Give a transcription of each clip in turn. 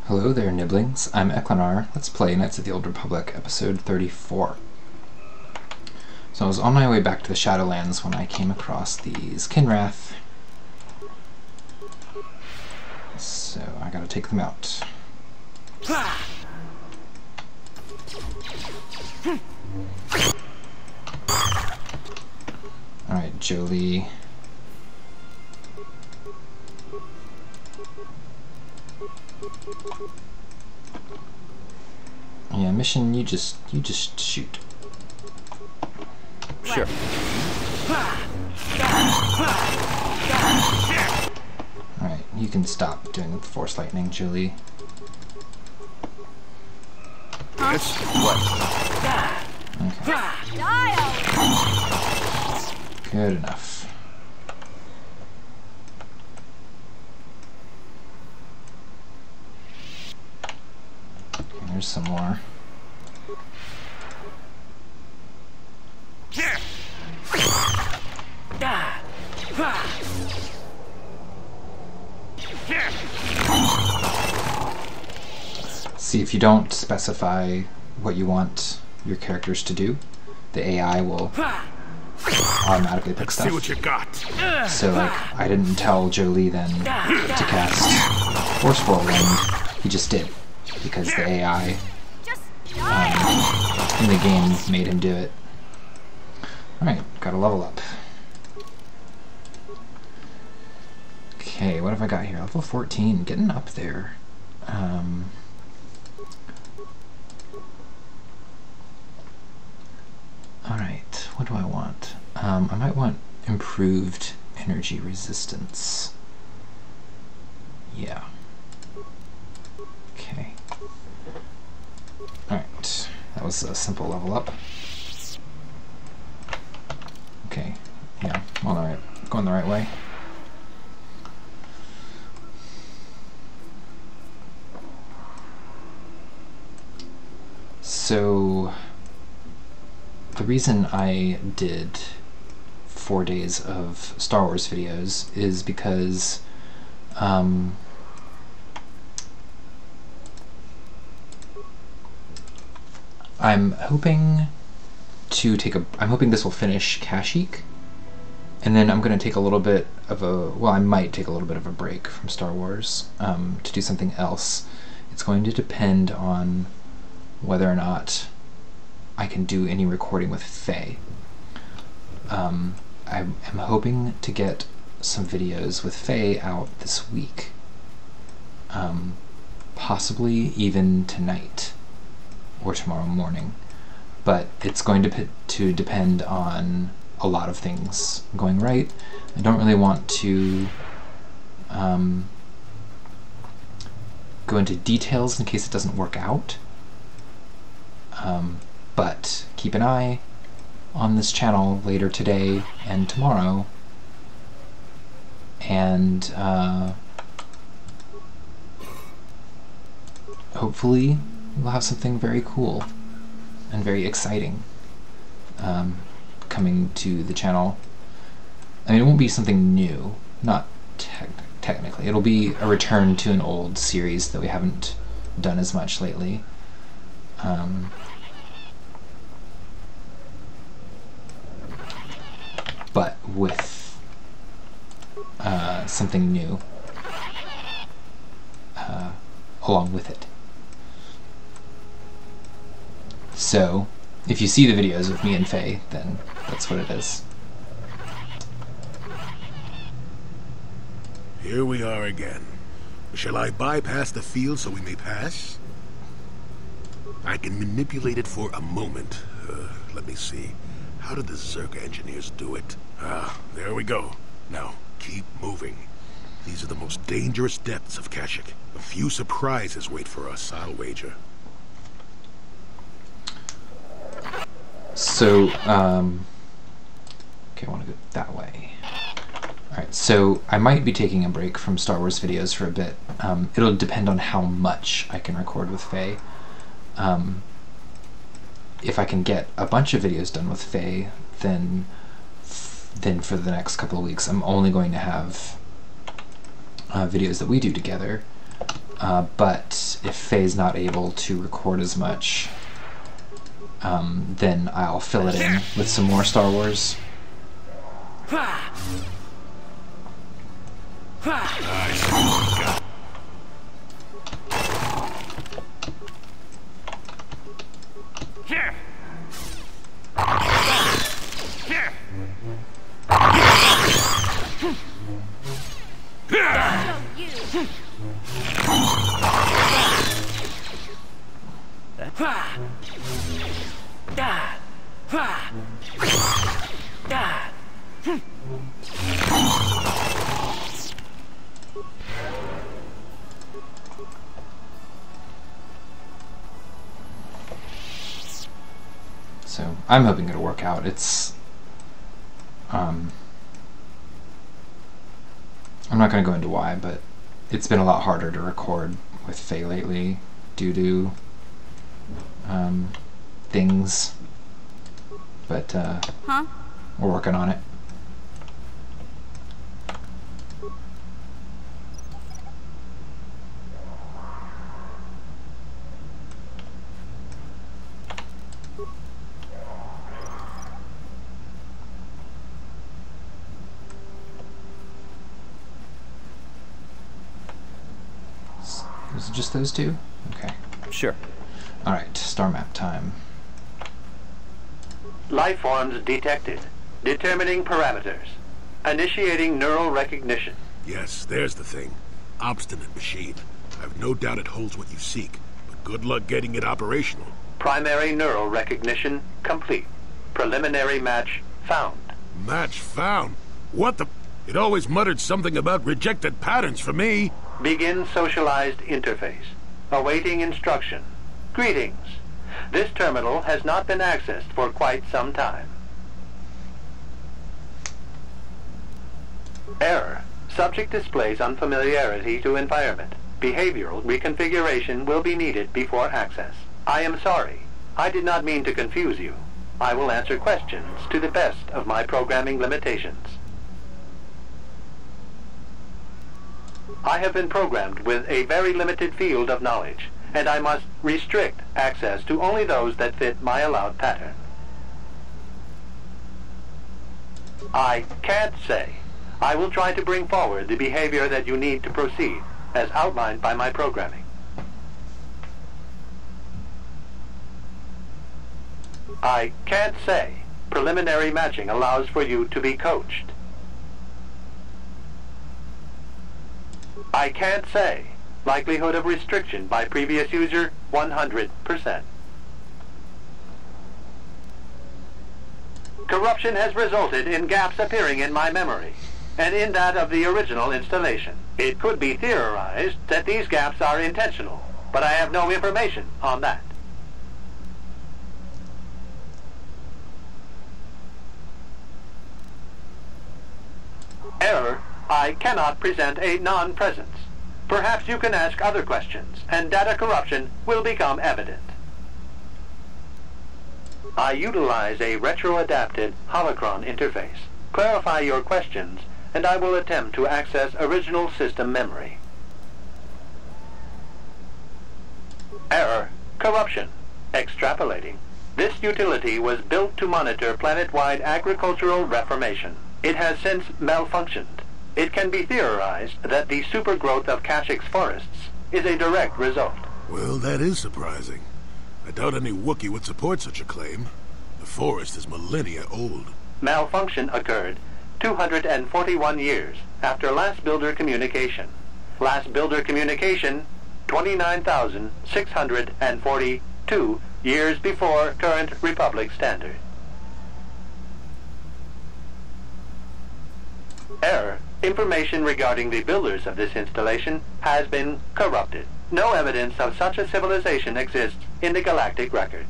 Hello there, niblings. I'm Eklinaar. Let's play Knights of the Old Republic, episode 34. So I was on my way back to the Shadowlands when I came across these Kinrath. So I gotta take them out. Alright, Jolie. Yeah, mission, you just shoot. Sure. Alright, you can stop doing Force Lightning, Julie. Yes. What? Okay. Good enough. Okay, there's some more. See, if you don't specify what you want your characters to do, the AI will automatically pick stuff. See what you got. So, like, I didn't tell Jolie then to cast Forceful Wind. He just did, because the AI in the game made him do it. Alright, gotta level up. Okay, what have I got here? Level 14, getting up there. Alright, what do I want? I might want improved energy resistance. Yeah. Okay. Alright, that was a simple level up. Okay, yeah, I'm on the right, going the right way. So, the reason I did 4 days of Star Wars videos is because I'm hoping to take I'm hoping this will finish Kashyyyk, and then I'm going to take a little bit of a, well, I might take a little bit of a break from Star Wars to do something else. It's going to depend on whether or not I can do any recording with Faye. I'm hoping to get some videos with Faye out this week. Possibly even tonight or tomorrow morning. But it's going to depend on a lot of things going right. I don't really want to go into details in case it doesn't work out. But keep an eye on this channel later today and tomorrow, and hopefully we'll have something very cool and very exciting coming to the channel. I mean, it won't be something new, not technically. It'll be a return to an old series that we haven't done as much lately. But with something new along with it. So, if you see the videos of me and Faye, then that's what it is. Here we are again. Shall I bypass the field so we may pass? I can manipulate it for a moment. Let me see. How did the Zerg engineers do it? Ah, there we go. Now, keep moving. These are the most dangerous depths of Kashyyyk. A few surprises wait for us, I'll wager. So, okay, I want to go that way. Alright, so I might be taking a break from Star Wars videos for a bit. It'll depend on how much I can record with Faye. If I can get a bunch of videos done with Faye, then for the next couple of weeks I'm only going to have videos that we do together, but if Faye's not able to record as much, then I'll fill it in with some more Star Wars. So I'm hoping it'll work out. It's I'm not going to go into why, but it's been a lot harder to record with Faye lately due to things, but we're working on it. Was it just those two? Okay. Sure. Alright, star map time. Life forms detected. Determining parameters. Initiating neural recognition. Yes, there's the thing. Obstinate machine. I've no doubt it holds what you seek, but good luck getting it operational. Primary neural recognition complete. Preliminary match found. Match found? What the... It always muttered something about rejected patterns for me. Begin socialized interface. Awaiting instruction. Greetings. This terminal has not been accessed for quite some time. Error. Subject displays unfamiliarity to environment. Behavioral reconfiguration will be needed before access. I am sorry. I did not mean to confuse you. I will answer questions to the best of my programming limitations. I have been programmed with a very limited field of knowledge, and I must restrict access to only those that fit my allowed pattern. I can't say. I will try to bring forward the behavior that you need to proceed, as outlined by my programming. I can't say. Preliminary matching allows for you to be coached. I can't say. Likelihood of restriction by previous user, 100%. Corruption has resulted in gaps appearing in my memory, and in that of the original installation. It could be theorized that these gaps are intentional, but I have no information on that. Error. I cannot present a non-presence. Perhaps you can ask other questions, and data corruption will become evident. I utilize a retro-adapted holocron interface. Clarify your questions, and I will attempt to access original system memory. Error. Corruption. Extrapolating. This utility was built to monitor planet-wide agricultural reformation. It has since malfunctioned. It can be theorized that the supergrowth of Kashyyyk forests is a direct result. Well, that is surprising. I doubt any Wookiee would support such a claim. The forest is millennia old. Malfunction occurred 241 years after last builder communication. Last builder communication, 29,642 years before current Republic standard. Error. Information regarding the builders of this installation has been corrupted. No evidence of such a civilization exists in the galactic record.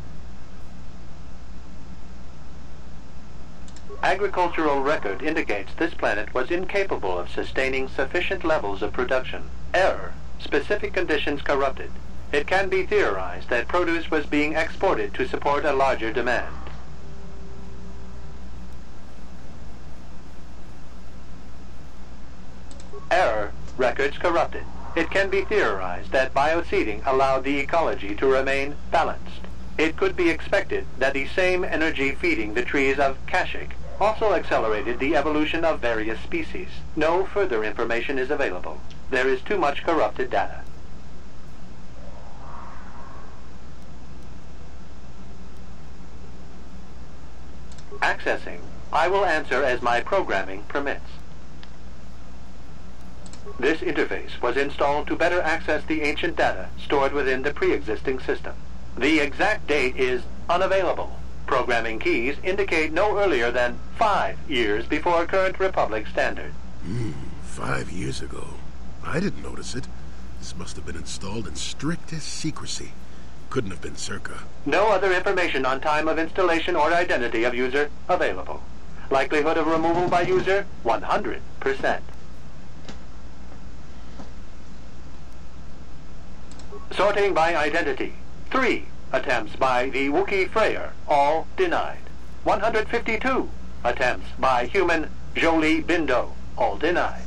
Agricultural record indicates this planet was incapable of sustaining sufficient levels of production. Error. Specific conditions corrupted. It can be theorized that produce was being exported to support a larger demand. Error. Records corrupted. It can be theorized that bioseeding allowed the ecology to remain balanced. It could be expected that the same energy feeding the trees of Kashyyyk also accelerated the evolution of various species. No further information is available. There is too much corrupted data. Accessing. I will answer as my programming permits. This interface was installed to better access the ancient data stored within the pre-existing system. The exact date is unavailable. Programming keys indicate no earlier than 5 years before current Republic standard. 5 years ago. I didn't notice it. This must have been installed in strictest secrecy. Couldn't have been circa. No other information on time of installation or identity of user available. Likelihood of removal by user, 100%. Sorting by identity. 3 attempts by the Wookiee Freyer, all denied. 152 attempts by human Jolie Bindo, all denied.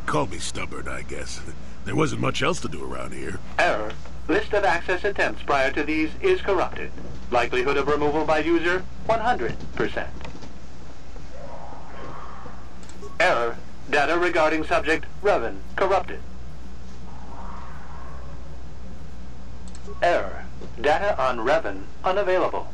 Call me stubborn, I guess. There wasn't much else to do around here. Error. List of access attempts prior to these is corrupted. Likelihood of removal by user, 100%. Error. Data regarding subject Revan corrupted. Error. Data on Revan unavailable.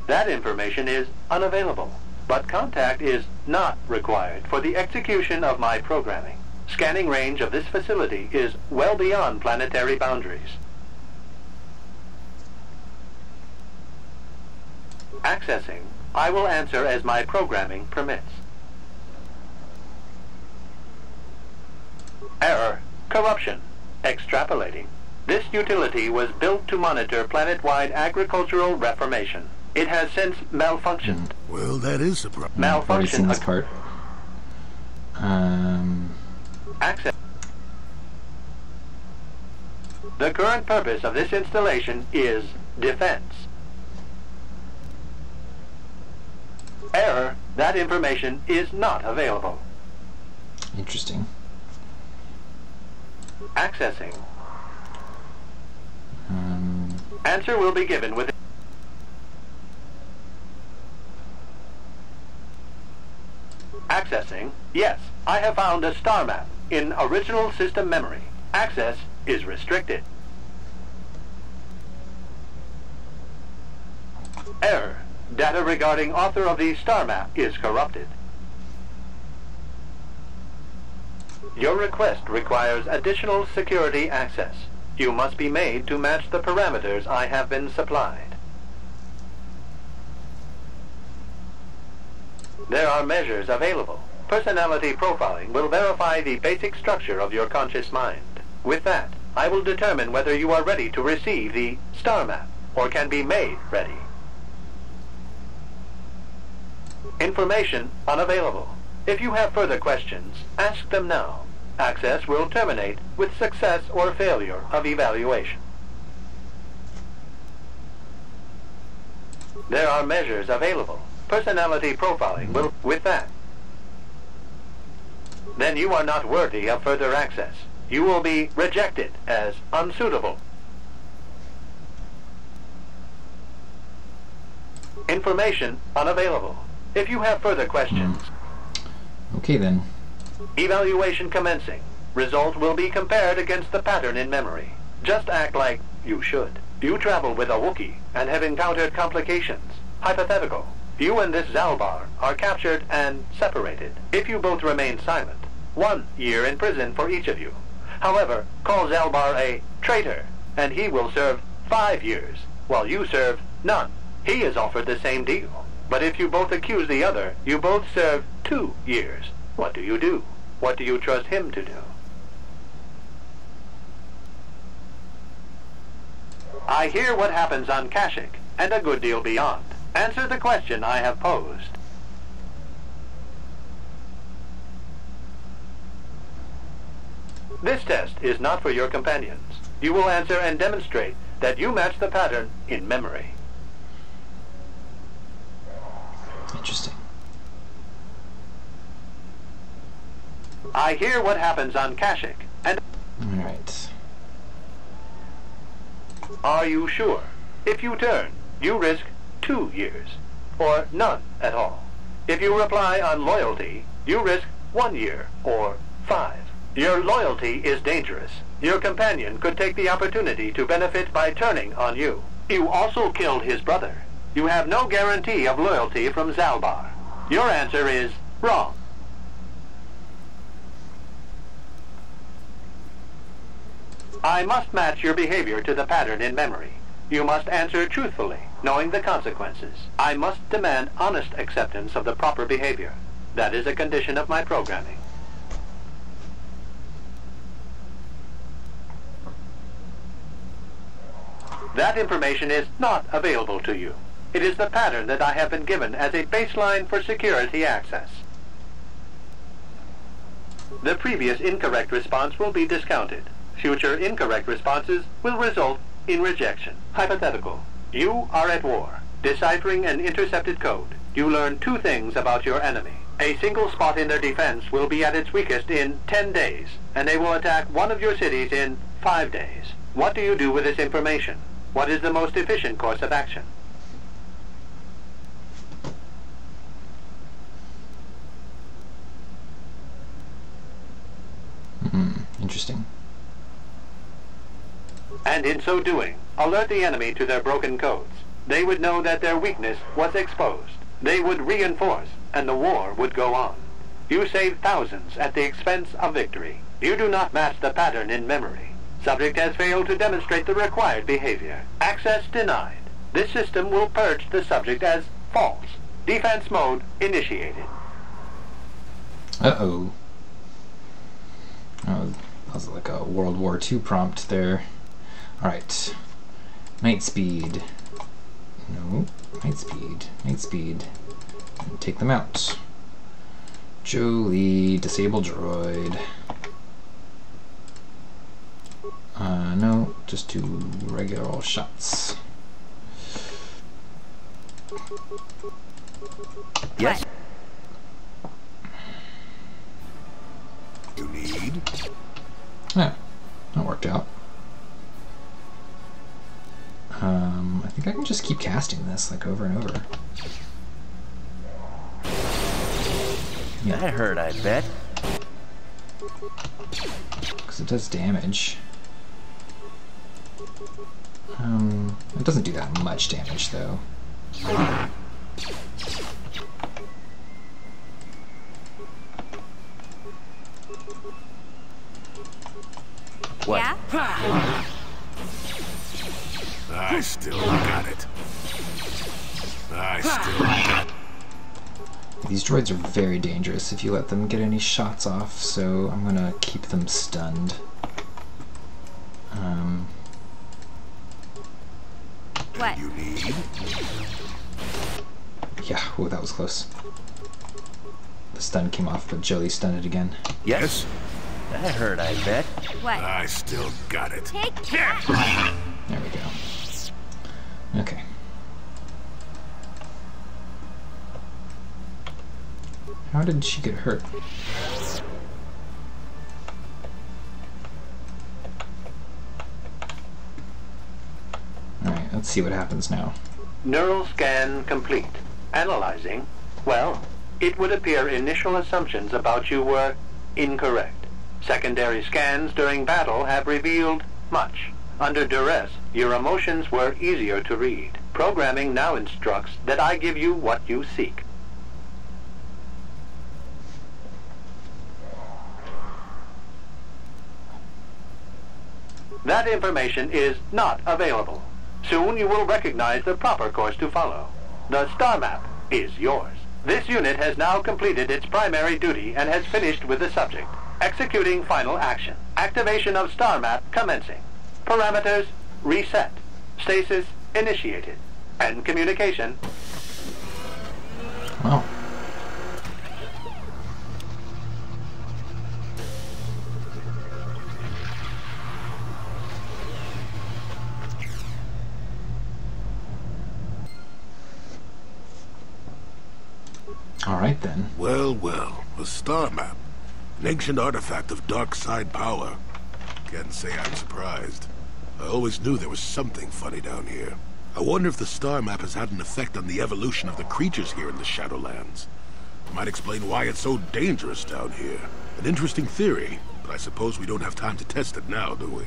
That information is unavailable, but contact is not required for the execution of my programming. Scanning range of this facility is well beyond planetary boundaries. Accessing. I will answer as my programming permits. Error. Corruption. Extrapolating. This utility was built to monitor planet-wide agricultural reformation. It has since malfunctioned. Well, that is a problem. I've already seen Malfunction. this part. Access. The current purpose of this installation is defense. Error. That information is not available. Interesting. Accessing. Answer will be given within. Accessing. Yes, I have found a star map in original system memory. Access is restricted. Error. Data regarding author of the star map is corrupted. Your request requires additional security access. You must be made to match the parameters I have been supplied. There are measures available. Personality profiling will verify the basic structure of your conscious mind. With that, I will determine whether you are ready to receive the star map or can be made ready. Information unavailable. If you have further questions, ask them now. Access will terminate with success or failure of evaluation. There are measures available. Personality profiling will, with that. Then you are not worthy of further access. You will be rejected as unsuitable. Information unavailable. If you have further questions. Okay then. Evaluation commencing. Result will be compared against the pattern in memory. Just act like you should. You travel with a Wookiee and have encountered complications. Hypothetical. You and this Zalbar are captured and separated. If you both remain silent, 1 year in prison for each of you. However, call Zalbar a traitor, and he will serve 5 years, while you serve none. He is offered the same deal. But if you both accuse the other, you both serve 2 years. What do you do? What do you trust him to do? I hear what happens on Kashyyyk, and a good deal beyond. Answer the question I have posed. This test is not for your companions. You will answer and demonstrate that you match the pattern in memory. Interesting. I hear what happens on Kashyyyk, and... Alright. Are you sure? If you turn, you risk 2 years, or none at all. If you reply on loyalty, you risk 1 year, or 5. Your loyalty is dangerous. Your companion could take the opportunity to benefit by turning on you. You also killed his brother. You have no guarantee of loyalty from Zalbar. Your answer is wrong. I must match your behavior to the pattern in memory. You must answer truthfully, knowing the consequences. I must demand honest acceptance of the proper behavior. That is a condition of my programming. That information is not available to you. It is the pattern that I have been given as a baseline for security access. The previous incorrect response will be discounted. Future incorrect responses will result in rejection. Hypothetical. You are at war. Deciphering an intercepted code, you learn 2 things about your enemy. A single spot in their defense will be at its weakest in 10 days, and they will attack one of your cities in 5 days. What do you do with this information? What is the most efficient course of action? Interesting. And in so doing, alert the enemy to their broken codes. They would know that their weakness was exposed. They would reinforce, and the war would go on. You save thousands at the expense of victory. You do not match the pattern in memory. Subject has failed to demonstrate the required behavior. Access denied. This system will purge the subject as false. Defense mode initiated. Uh-oh. Oh, that was like a World War II prompt there. Alright. Night speed. No. Night speed. Night speed. Take them out. Jolie, disable droid. No, just do regular old shots. Yes. You need? Yeah, that worked out. I think I can just keep casting this like over and over. Yeah. That hurt, I bet. Because it does damage. It doesn't do that much damage though. What? Yeah? I still got it. I still got it. These droids are very dangerous if you let them get any shots off, so I'm gonna keep them stunned. What? You need? Yeah, oh, that was close. The stun came off, but Jolie stunned it again. Yes? That hurt, I bet. What? I still got it. Take that! There we go. Okay. How did she get hurt? Alright, let's see what happens now. Neural scan complete. Analyzing. Well, it would appear initial assumptions about you were incorrect. Secondary scans during battle have revealed much. Under duress, your emotions were easier to read. Programming now instructs that I give you what you seek. That information is not available. Soon you will recognize the proper course to follow. The star map is yours. This unit has now completed its primary duty and has finished with the subject. Executing final action. Activation of star map commencing. Parameters reset. Stasis initiated. And communication. Wow. Alright then. Well, well, a star map. An ancient artifact of dark side power. Can't say I'm surprised. I always knew there was something funny down here. I wonder if the star map has had an effect on the evolution of the creatures here in the Shadowlands. It might explain why it's so dangerous down here. An interesting theory, but I suppose we don't have time to test it now, do we?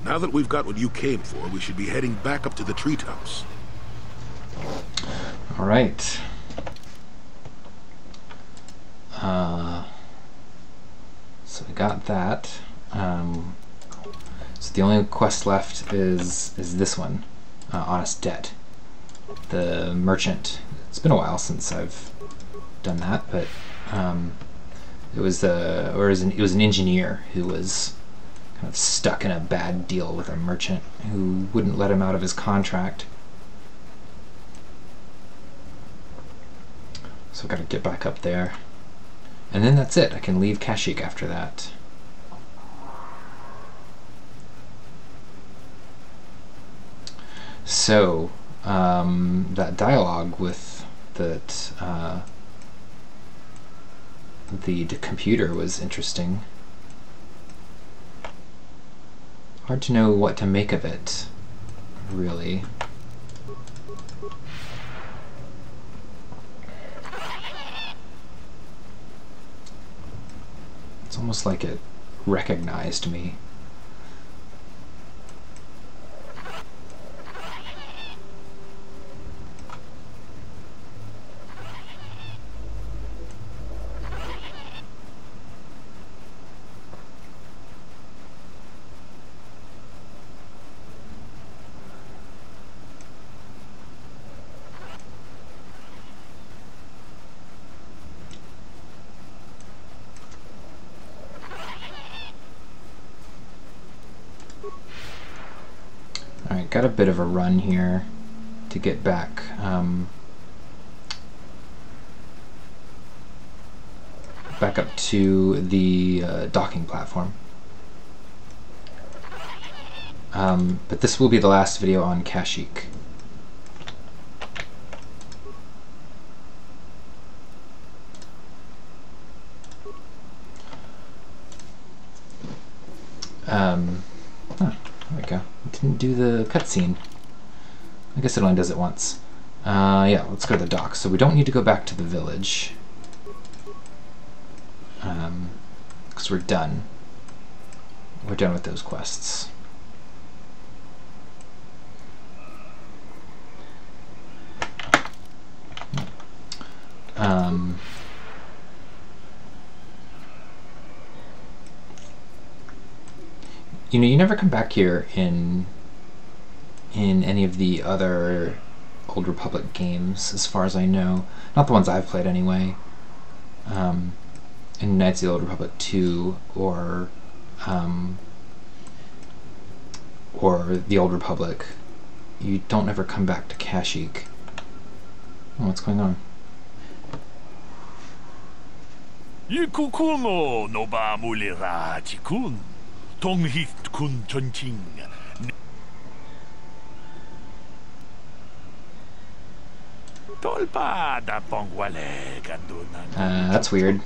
Now that we've got what you came for, we should be heading back up to the treetops. All right. So we got that. So the only quest left is this one, Honest Debt. The merchant. It's been a while since I've done that, but it was an engineer who was kind of stuck in a bad deal with a merchant who wouldn't let him out of his contract. So I've got to get back up there. And then that's it. I can leave Kashyyyk after that. So, that dialogue with the computer was interesting. Hard to know what to make of it, really. It's almost like it recognized me. Alright, got a bit of a run here to get back. Back up to the docking platform. But this will be the last video on Kashyyyk. There we go. Didn't do the cutscene. I guess it only does it once. Yeah, let's go to the docks. So we don't need to go back to the village. Because we're done. We're done with those quests. You know, you never come back here in any of the other Old Republic games, as far as I know. Not the ones I've played, anyway. In Knights of the Old Republic 2 or the Old Republic, you don't ever come back to Kashyyyk. Oh, what's going on? Yikukuno noba mulira chikun. Tonghit kun chonching. Tolpa da pongwale gandunan. That's weird.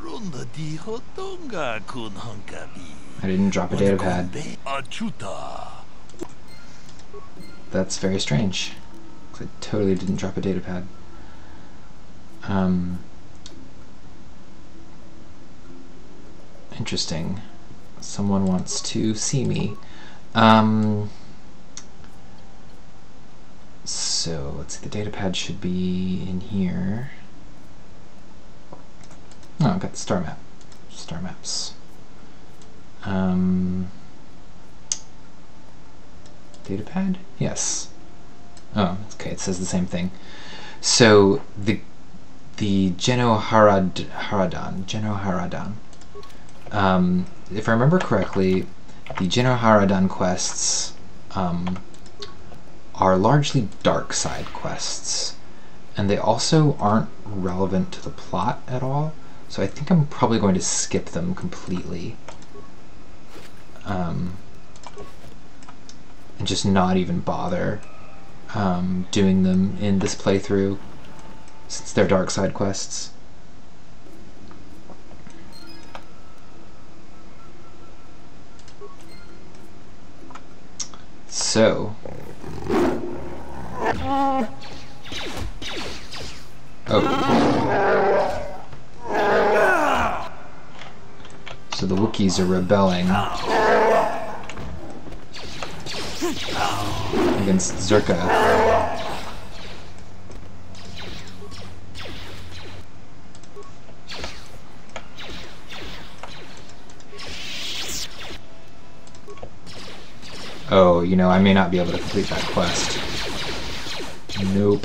Runda di hotonga kun honkabi. I didn't drop a data pad. Achuta. That's very strange. 'Cause I totally didn't drop a data pad. Interesting. Someone wants to see me. So let's see, the data pad should be in here. Oh, I've got the star map. Star maps. Data pad? Yes. Oh, okay, it says the same thing. So the Genoharadan. If I remember correctly, the Genoharadan quests are largely dark side quests, and they also aren't relevant to the plot at all, so I think I'm probably going to skip them completely, and just not even bother doing them in this playthrough. since they're dark side quests. So, so the Wookiees are rebelling against Zerka. Oh, you know, I may not be able to complete that quest. Nope.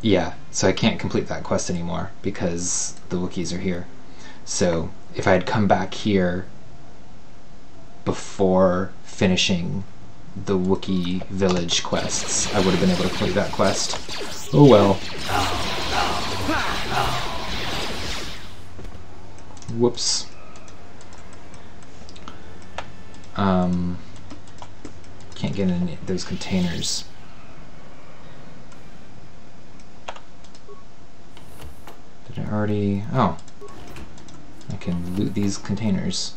Yeah, so I can't complete that quest anymore because the Wookiees are here. So if I had come back here before finishing the Wookiee village quests, I would have been able to complete that quest. Oh well. Whoops. Can't get in those containers. Did I already... Oh. I can loot these containers.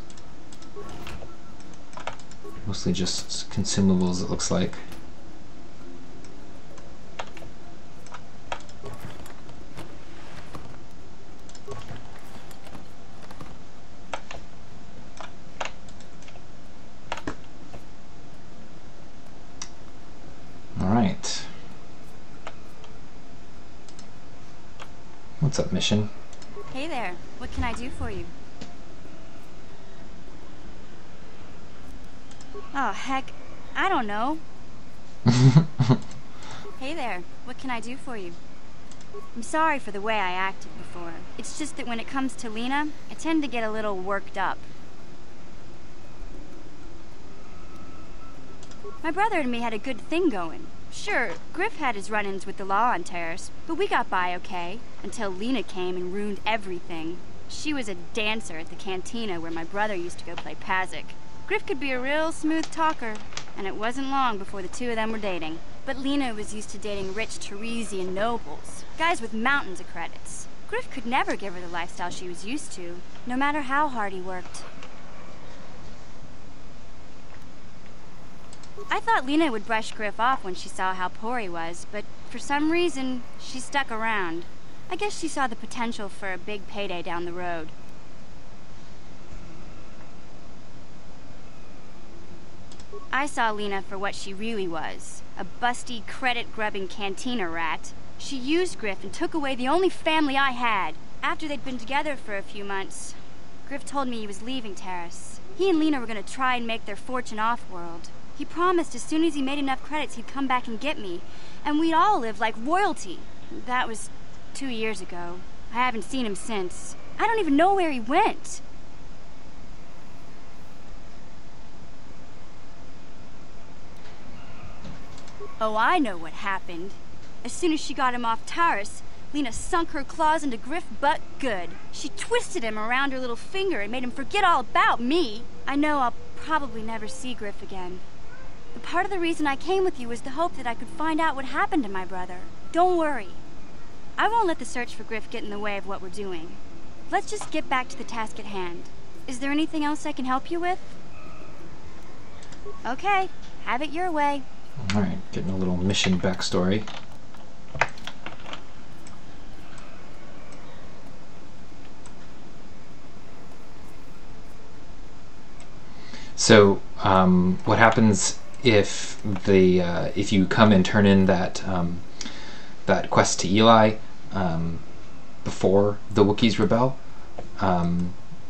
Mostly just consumables, it looks like. Alright. What's up, mission? Hey there. What can I do for you? Oh, heck. I don't know. Hey there. What can I do for you? I'm sorry for the way I acted before. It's just that when it comes to Lena, I tend to get a little worked up. My brother and me had a good thing going. Sure, Griff had his run-ins with the law on Terrace, but we got by okay, until Lena came and ruined everything. She was a dancer at the cantina where my brother used to go play Kashyyyk. Griff could be a real smooth talker, and it wasn't long before the two of them were dating. But Lena was used to dating rich Teresian nobles, guys with mountains of credits. Griff could never give her the lifestyle she was used to, no matter how hard he worked. I thought Lena would brush Griff off when she saw how poor he was, but for some reason, she stuck around. I guess she saw the potential for a big payday down the road. I saw Lena for what she really was, a busty, credit-grubbing cantina rat. She used Griff and took away the only family I had. After they'd been together for a few months, Griff told me he was leaving Terrace. He and Lena were going to try and make their fortune off-world. He promised as soon as he made enough credits he'd come back and get me, and we'd all live like royalty. That was 2 years ago. I haven't seen him since. I don't even know where he went. Oh, I know what happened. As soon as she got him off Terrace, Lena sunk her claws into Griff butt good. She twisted him around her little finger and made him forget all about me. I know I'll probably never see Griff again. But part of the reason I came with you was the hope that I could find out what happened to my brother. Don't worry. I won't let the search for Griff get in the way of what we're doing. Let's just get back to the task at hand. Is there anything else I can help you with? Okay, have it your way. Alright, getting a little mission backstory. So, what happens if if you come and turn in that that quest to Eli before the Wookiees rebel?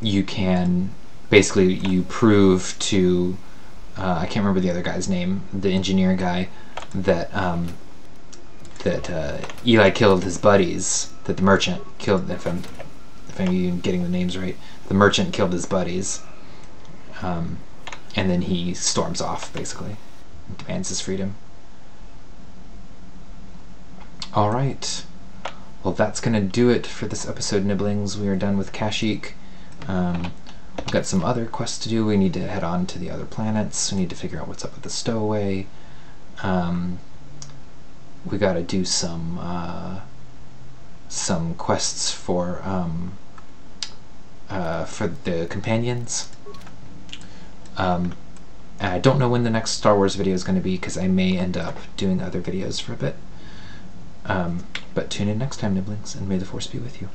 You can basically you prove to I can't remember the other guy's name, the engineer guy, that Eli killed his buddies, that the merchant killed. If I'm even getting the names right, the merchant killed his buddies. And then he storms off, basically. And demands his freedom. Alright. Well, that's going to do it for this episode, Niblings. We are done with Kashyyyk. we've got some other quests to do. We need to head on to the other planets. We need to figure out what's up with the stowaway. We got to do some quests for the companions. I don't know when the next Star Wars video is going to be, because I may end up doing other videos for a bit. But tune in next time, Niblings, and may the Force be with you.